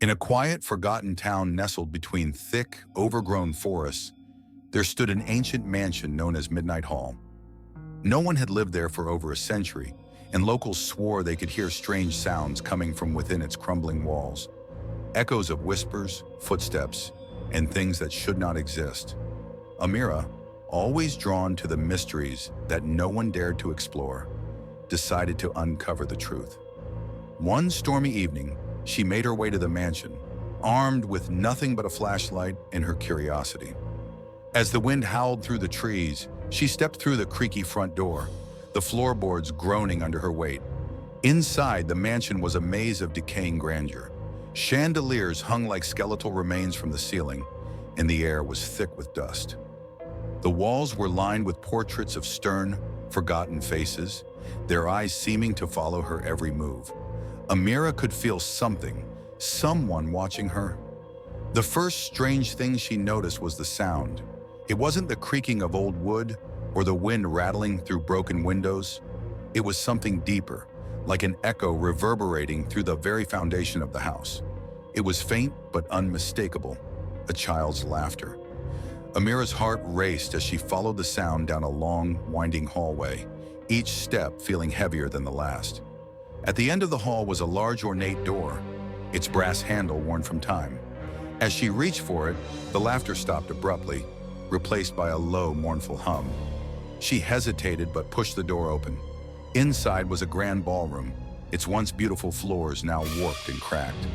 In a quiet, forgotten town nestled between thick, overgrown forests, there stood an ancient mansion known as Midnight Hall. No one had lived there for over a century, and locals swore they could hear strange sounds coming from within its crumbling walls. Echoes of whispers, footsteps, and things that should not exist. Amira, always drawn to the mysteries that no one dared to explore, decided to uncover the truth. One stormy evening, she made her way to the mansion, armed with nothing but a flashlight and her curiosity. As the wind howled through the trees, she stepped through the creaky front door, the floorboards groaning under her weight. Inside, the mansion was a maze of decaying grandeur. Chandeliers hung like skeletal remains from the ceiling, and the air was thick with dust. The walls were lined with portraits of stern, forgotten faces, their eyes seeming to follow her every move. Amira could feel something, someone watching her. The first strange thing she noticed was the sound. It wasn't the creaking of old wood or the wind rattling through broken windows. It was something deeper, like an echo reverberating through the very foundation of the house. It was faint but unmistakable, a child's laughter. Amira's heart raced as she followed the sound down a long, winding hallway, each step feeling heavier than the last. At the end of the hall was a large, ornate door, its brass handle worn from time. As she reached for it, the laughter stopped abruptly, replaced by a low, mournful hum. She hesitated but pushed the door open. Inside was a grand ballroom, its once beautiful floors now warped and cracked.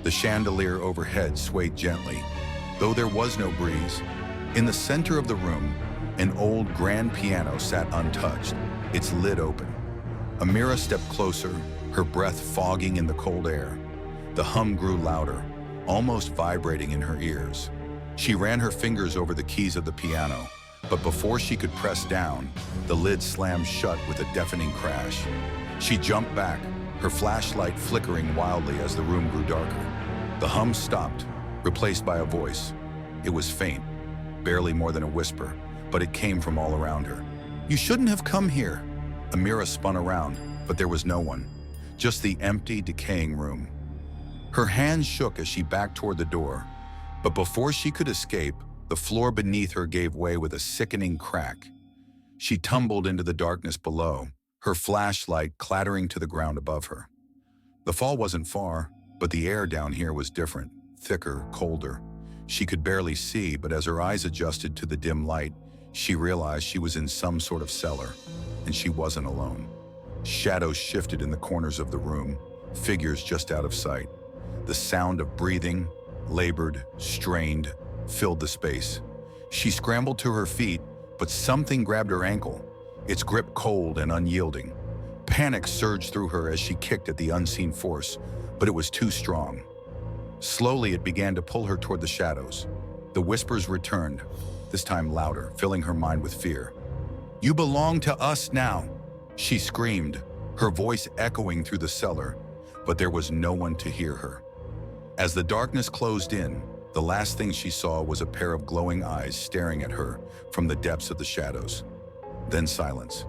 The chandelier overhead swayed gently, though there was no breeze. In the center of the room, an old grand piano sat untouched, its lid open. Amira stepped closer, her breath fogging in the cold air. The hum grew louder, almost vibrating in her ears. She ran her fingers over the keys of the piano, but before she could press down, the lid slammed shut with a deafening crash. She jumped back, her flashlight flickering wildly as the room grew darker. The hum stopped, replaced by a voice. It was faint, barely more than a whisper, but it came from all around her. "You shouldn't have come here." Amira spun around, but there was no one, just the empty, decaying room. Her hands shook as she backed toward the door, but before she could escape, the floor beneath her gave way with a sickening crack. She tumbled into the darkness below, her flashlight clattering to the ground above her. The fall wasn't far, but the air down here was different, thicker, colder. She could barely see, but as her eyes adjusted to the dim light, she realized she was in some sort of cellar, and she wasn't alone. Shadows shifted in the corners of the room, figures just out of sight. The sound of breathing, labored, strained, filled the space. She scrambled to her feet, but something grabbed her ankle, its grip cold and unyielding. Panic surged through her as she kicked at the unseen force, but it was too strong. Slowly, it began to pull her toward the shadows. The whispers returned, this time louder, filling her mind with fear. "You belong to us now," she screamed, her voice echoing through the cellar, but there was no one to hear her. As the darkness closed in, the last thing she saw was a pair of glowing eyes staring at her from the depths of the shadows. Then silence.